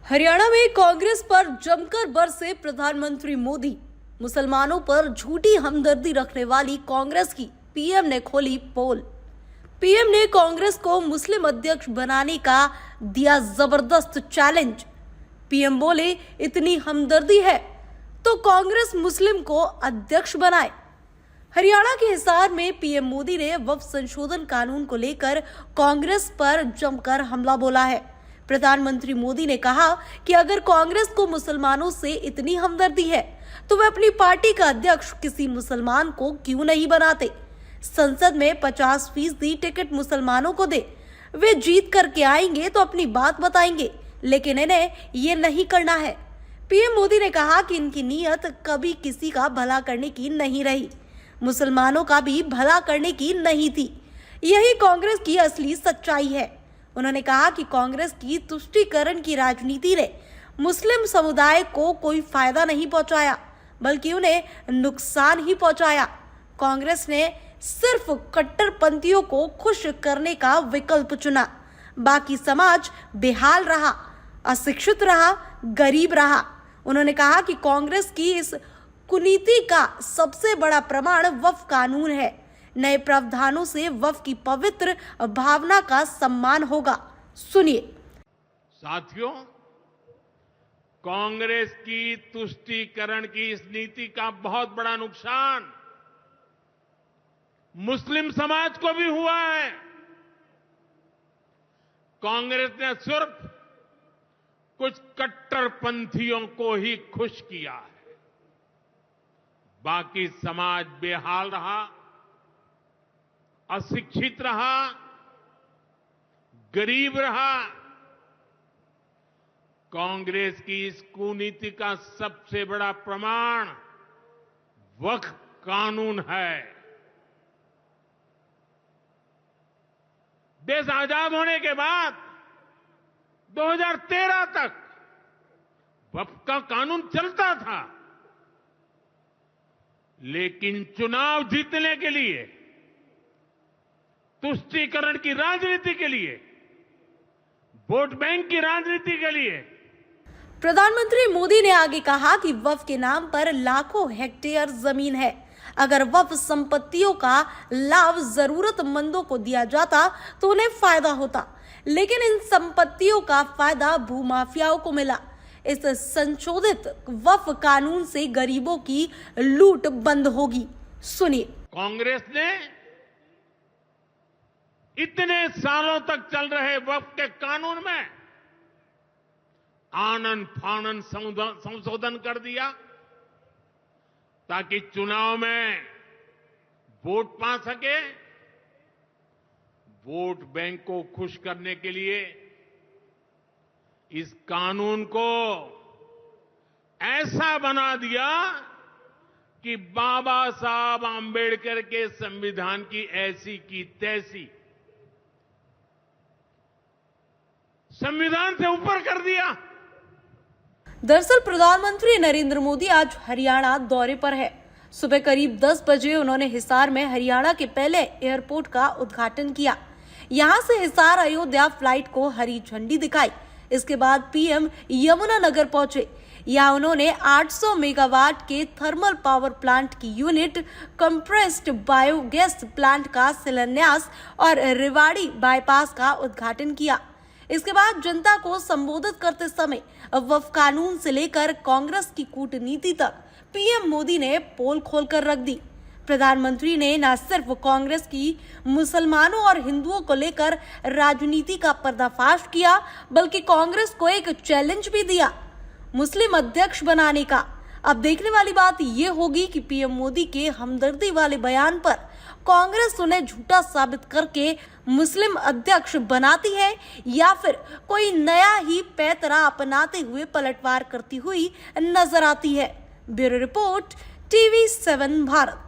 हरियाणा में कांग्रेस पर जमकर बरसे प्रधानमंत्री मोदी। मुसलमानों पर झूठी हमदर्दी रखने वाली कांग्रेस की पीएम ने खोली पोल। पीएम ने कांग्रेस को मुस्लिम अध्यक्ष बनाने का दिया जबरदस्त चैलेंज। पीएम बोले, इतनी हमदर्दी है तो कांग्रेस मुस्लिम को अध्यक्ष बनाए। हरियाणा के हिसार में पीएम मोदी ने वक्फ संशोधन कानून को लेकर कांग्रेस पर जमकर हमला बोला है। प्रधानमंत्री मोदी ने कहा कि अगर कांग्रेस को मुसलमानों से इतनी हमदर्दी है तो वे अपनी पार्टी का अध्यक्ष किसी मुसलमान को क्यों नहीं बनाते। संसद में 50% टिकट मुसलमानों को दे, वे जीत करके आएंगे तो अपनी बात बताएंगे, लेकिन इन्हें ये नहीं करना है। पीएम मोदी ने कहा कि इनकी नीयत कभी किसी का भला करने की नहीं रही, मुसलमानों का भी भला करने की नहीं थी। यही कांग्रेस की असली सच्चाई है। उन्होंने कहा कि कांग्रेस की तुष्टीकरण की राजनीति ने मुस्लिम समुदाय को कोई फायदा नहीं पहुंचाया, बल्कि उन्हें नुकसान ही पहुंचाया। कांग्रेस ने सिर्फ कट्टरपंथियों को खुश करने का विकल्प चुना, बाकी समाज बेहाल रहा, अशिक्षित रहा, गरीब रहा। उन्होंने कहा कि कांग्रेस की इस कुनीति का सबसे बड़ा प्रमाण वक्फ कानून है। नए प्रावधानों से वक्फ की पवित्र भावना का सम्मान होगा। सुनिए। साथियों, कांग्रेस की तुष्टीकरण की इस नीति का बहुत बड़ा नुकसान मुस्लिम समाज को भी हुआ है। कांग्रेस ने सिर्फ कुछ कट्टरपंथियों को ही खुश किया है, बाकी समाज बेहाल रहा, अशिक्षित रहा, गरीब रहा। कांग्रेस की इस कुनीति का सबसे बड़ा प्रमाण वक्फ कानून है। देश आजाद होने के बाद 2013 तक वक्फ का कानून चलता था, लेकिन चुनाव जीतने के लिए, तुष्टीकरण की राजनीति के लिए, वोट बैंक की राजनीति के लिए प्रधानमंत्री मोदी ने आगे कहा कि वक्फ के नाम पर लाखों हेक्टेयर जमीन है। अगर वक्फ संपत्तियों का लाभ जरूरतमंदों को दिया जाता तो उन्हें फायदा होता, लेकिन इन संपत्तियों का फायदा भूमाफियाओं को मिला। इस संशोधित वक्फ कानून से गरीबों की लूट बंद होगी। सुनिए। कांग्रेस ने इतने सालों तक चल रहे वक्फ के कानून में आनन फानन संशोधन कर दिया ताकि चुनाव में वोट पा सके। वोट बैंक को खुश करने के लिए इस कानून को ऐसा बना दिया कि बाबा साहब आंबेडकर के संविधान की ऐसी की तैसी संविधान से ऊपर कर दिया। दरअसल प्रधानमंत्री नरेंद्र मोदी आज हरियाणा दौरे पर है। सुबह करीब 10 बजे उन्होंने हिसार में हरियाणा के पहले एयरपोर्ट का उद्घाटन किया। यहां से हिसार अयोध्या फ्लाइट को हरी झंडी दिखाई। इसके बाद पीएम यमुनानगर पहुंचे। यहाँ उन्होंने 800 मेगावाट के थर्मल पावर प्लांट की यूनिट, कंप्रेस्ड बायोगैस प्लांट का शिलान्यास और रेवाड़ी बाईपास का उद्घाटन किया। इसके बाद जनता को संबोधित करते समय वक्फ कानून से लेकर कांग्रेस की कूटनीति तक पीएम मोदी ने पोल खोलकर रख दी। प्रधानमंत्री ने न सिर्फ कांग्रेस की मुसलमानों और हिंदुओं को लेकर राजनीति का पर्दाफाश किया, बल्कि कांग्रेस को एक चैलेंज भी दिया, मुस्लिम अध्यक्ष बनाने का। अब देखने वाली बात यह होगी कि पीएम मोदी के हमदर्दी वाले बयान पर कांग्रेस उन्हें झूठा साबित करके मुस्लिम अध्यक्ष बनाती है या फिर कोई नया ही पैतरा अपनाते हुए पलटवार करती हुई नजर आती है। Bureau report, TV7 Bharat.